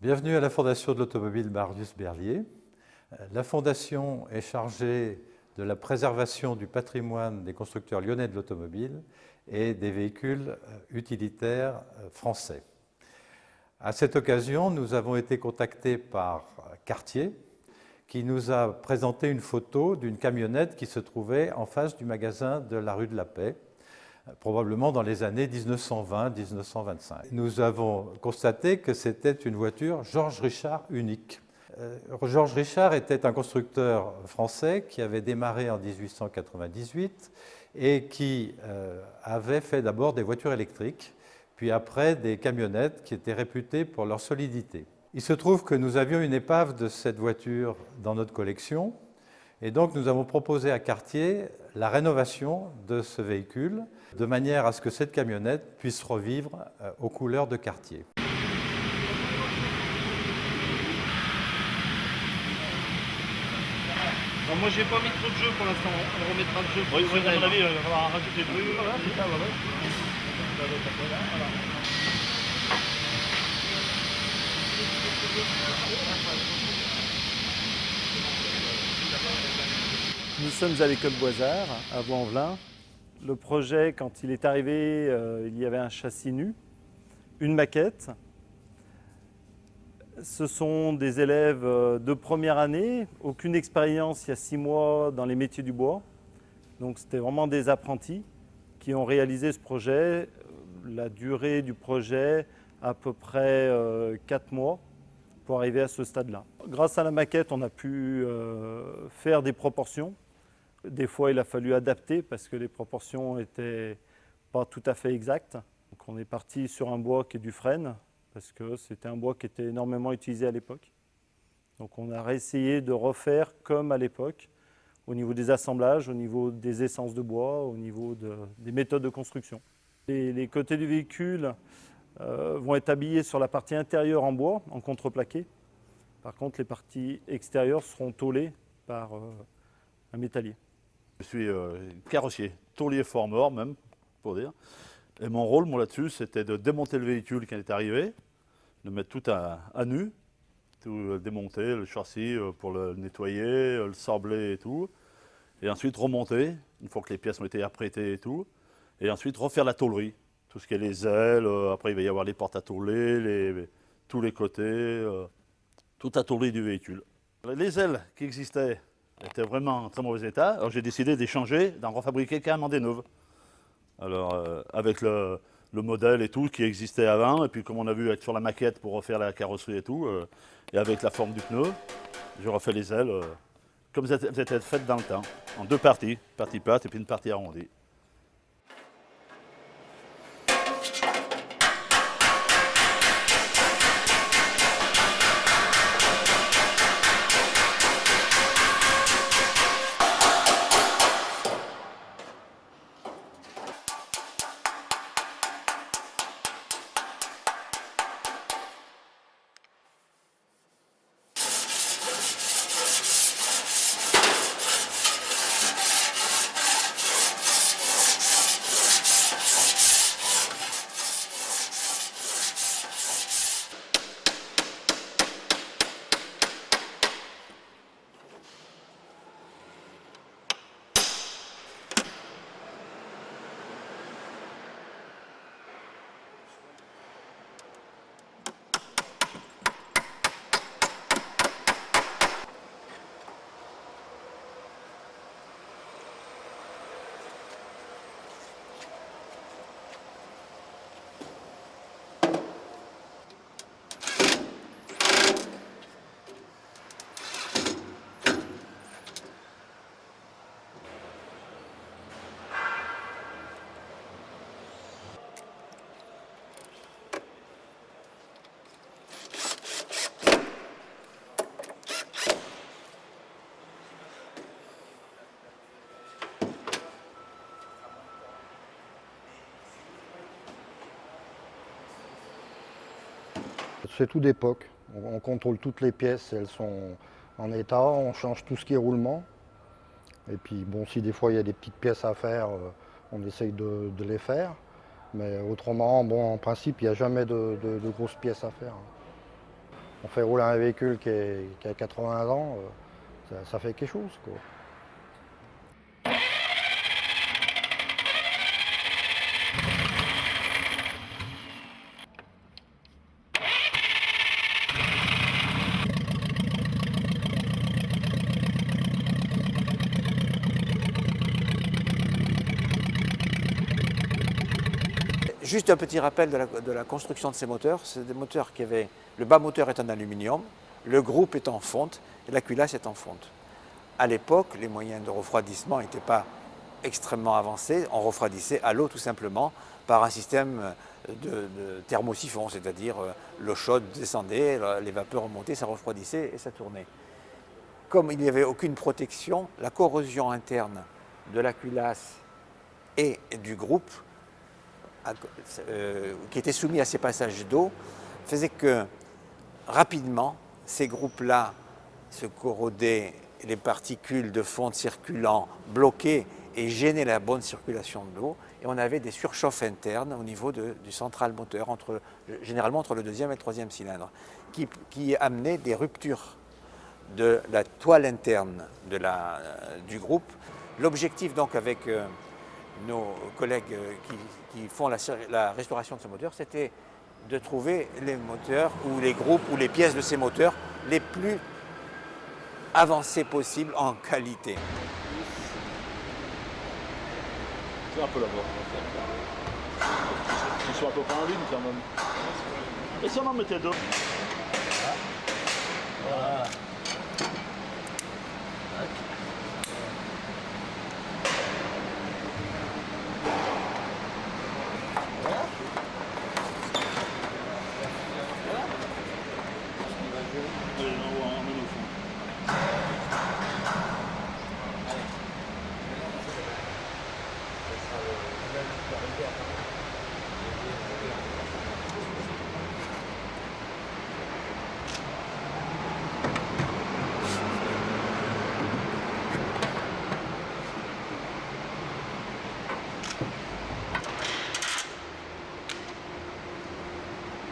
Bienvenue à la Fondation de l'automobile Marius Berlier. La Fondation est chargée de la préservation du patrimoine des constructeurs lyonnais de l'automobile et des véhicules utilitaires français. À cette occasion, nous avons été contactés par Cartier, qui nous a présenté une photo d'une camionnette qui se trouvait en face du magasin de la rue de la Paix, probablement dans les années 1920-1925. Nous avons constaté que c'était une voiture Georges Richard unique. Georges Richard était un constructeur français qui avait démarré en 1898 et qui avait fait d'abord des voitures électriques, puis après des camionnettes qui étaient réputées pour leur solidité. Il se trouve que nous avions une épave de cette voiture dans notre collection et donc nous avons proposé à Cartier la rénovation de ce véhicule de manière à ce que cette camionnette puisse revivre aux couleurs de Cartier. Alors moi j'ai pas mis trop de jeu pour l'instant, on remettra le jeu. Oui, à mon avis, on va rajouter du jeu. Voilà, c'est ça, voilà. Nous sommes à l'école Boisard, à Vaux-en-Velin. Le projet, quand il est arrivé, il y avait un châssis nu, une maquette. Ce sont des élèves de première année, aucune expérience il y a 6 mois dans les métiers du bois. Donc c'était vraiment des apprentis qui ont réalisé ce projet. La durée du projet, à peu près 4 mois pour arriver à ce stade-là. Grâce à la maquette, on a pu faire des proportions. Des fois, il a fallu adapter parce que les proportions n'étaient pas tout à fait exactes. Donc on est parti sur un bois qui est du frêne, parce que c'était un bois qui était énormément utilisé à l'époque. Donc on a réessayé de refaire comme à l'époque, au niveau des assemblages, au niveau des essences de bois, au niveau des méthodes de construction. Les côtés du véhicule vont être habillés sur la partie intérieure en bois, en contreplaqué. Par contre, les parties extérieures seront tôlées par un métallier. Je suis carrossier, tôlier formeur même, pour dire. Et mon rôle, moi, là-dessus, c'était de démonter le véhicule quand il est arrivé, de mettre tout à nu, tout démonter, le châssis pour le nettoyer, le sabler et tout. Et ensuite remonter, une fois que les pièces ont été apprêtées et tout. Et ensuite refaire la tôlerie, tout ce qui est les ailes, après il va y avoir les portes à tôler, tous les côtés, toute la tôlerie du véhicule. Les ailes qui existaient étaient vraiment en très mauvais état, alors j'ai décidé d'échanger, d'en refabriquer carrément des neuves. Alors avec le modèle et tout qui existait avant, et puis comme on a vu sur la maquette pour refaire la carrosserie et tout, et avec la forme du pneu, j'ai refait les ailes comme elles étaient faites dans le temps, en 2 parties, une partie plate et puis une partie arrondie. C'est tout d'époque. On contrôle toutes les pièces, elles sont en état, on change tout ce qui est roulement. Et puis bon, si des fois il y a des petites pièces à faire, on essaye de les faire. Mais autrement, bon, en principe, il n'y a jamais de grosses pièces à faire. On fait rouler un véhicule qui a 80 ans, ça fait quelque chose, quoi. Juste un petit rappel de la construction de ces moteurs. C'est des moteurs qui avaient, le bas moteur est en aluminium, le groupe est en fonte et la culasse est en fonte. À l'époque, les moyens de refroidissement n'étaient pas extrêmement avancés. On refroidissait à l'eau tout simplement par un système de thermosiphon, c'est-à-dire l'eau chaude descendait, les vapeurs remontaient, ça refroidissait et ça tournait. Comme il n'y avait aucune protection, la corrosion interne de la culasse et du groupe qui était soumis à ces passages d'eau faisait que rapidement ces groupes-là se corrodaient, les particules de fonte circulant bloquaient et gênaient la bonne circulation de l'eau et on avait des surchauffes internes au niveau du central moteur, généralement entre le deuxième et le troisième cylindre, qui amenaient des ruptures de la toile interne du groupe. L'objectif donc avec nos collègues qui font la restauration de ce moteur, c'était de trouver les moteurs ou les groupes ou les pièces de ces moteurs les plus avancés possibles en qualité. C'est un peu la voie. Ils sont à peu près en ligne quand même. Et si on en mettait deux? Voilà.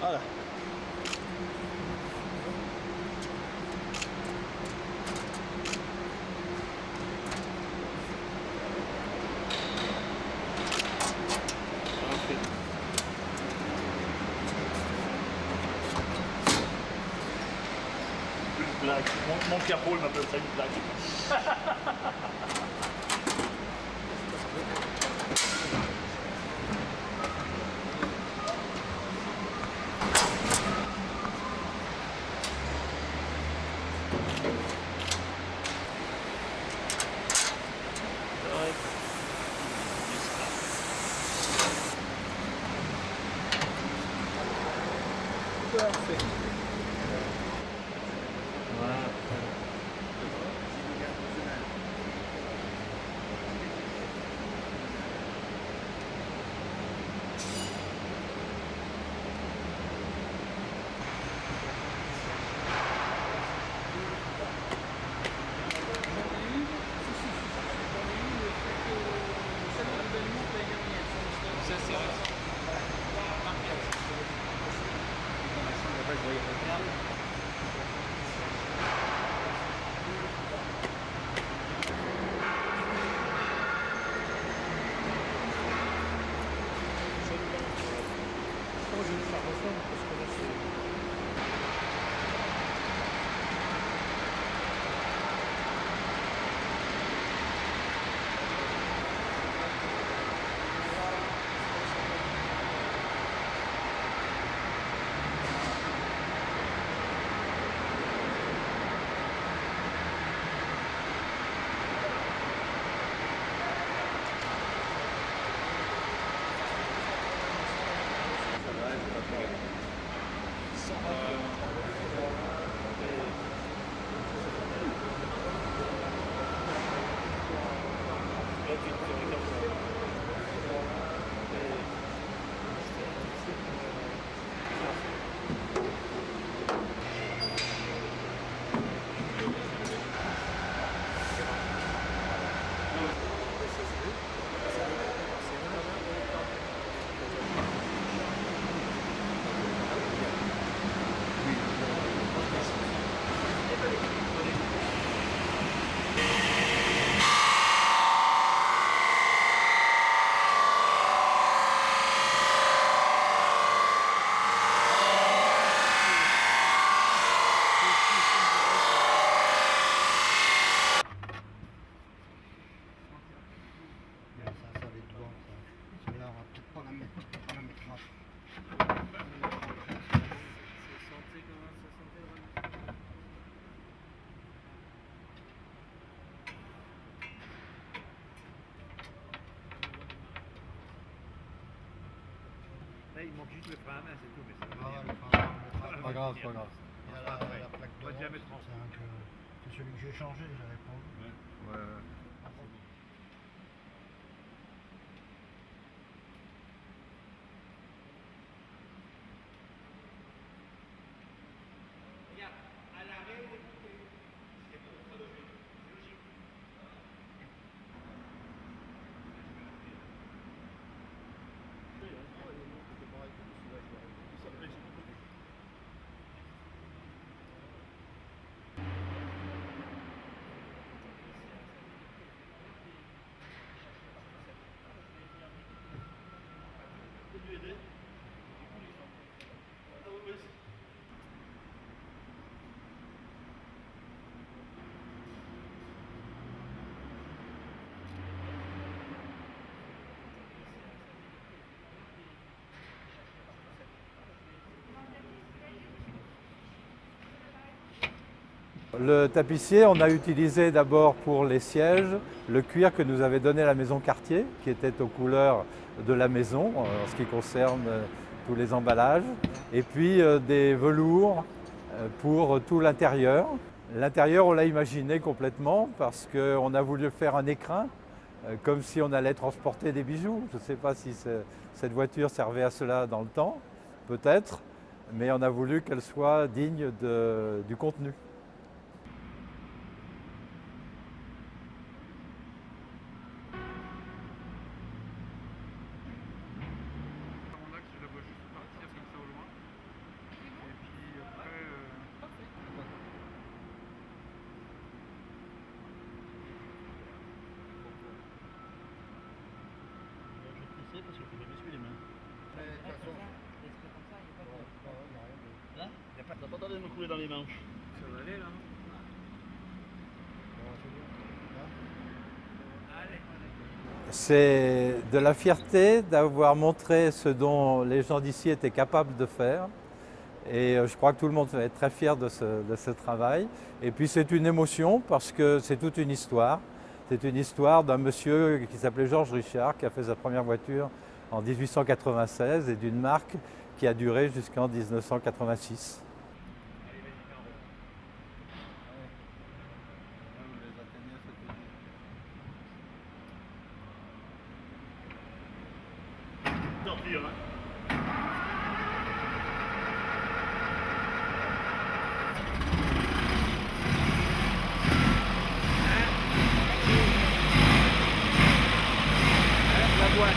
Voilà. Une blague. Mon capot, il m'appelle ça une blague. les freins à main, c'est tout, mais ça va Ah, venir. pas grave, pas grave. Il y a la plaque de diamètre. c'est celui que j'ai changé, j'avais pas vu. Ouais. Le tapissier, on a utilisé d'abord pour les sièges le cuir que nous avait donné la maison Cartier, qui était aux couleurs de la maison en ce qui concerne tous les emballages, et puis des velours pour tout l'intérieur. L'intérieur, on l'a imaginé complètement parce qu'on a voulu faire un écrin, comme si on allait transporter des bijoux. Je ne sais pas si cette voiture servait à cela dans le temps, peut-être, mais on a voulu qu'elle soit digne du contenu. Mon axe, je la vois juste partir comme ça au loin. Et puis après. Je vais parce que je vais m'essuyer les mains. Là, t'as pas tardé de me couler dans les manches. Ça va aller là. C'est de la fierté d'avoir montré ce dont les gens d'ici étaient capables de faire. Et je crois que tout le monde va être très fier de ce travail. Et puis c'est une émotion parce que c'est toute une histoire. C'est une histoire d'un monsieur qui s'appelait Georges Richard, qui a fait sa première voiture en 1896 et d'une marque qui a duré jusqu'en 1986. Sortir, hein. La boîte.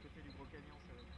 Côté du gros camion, ça va.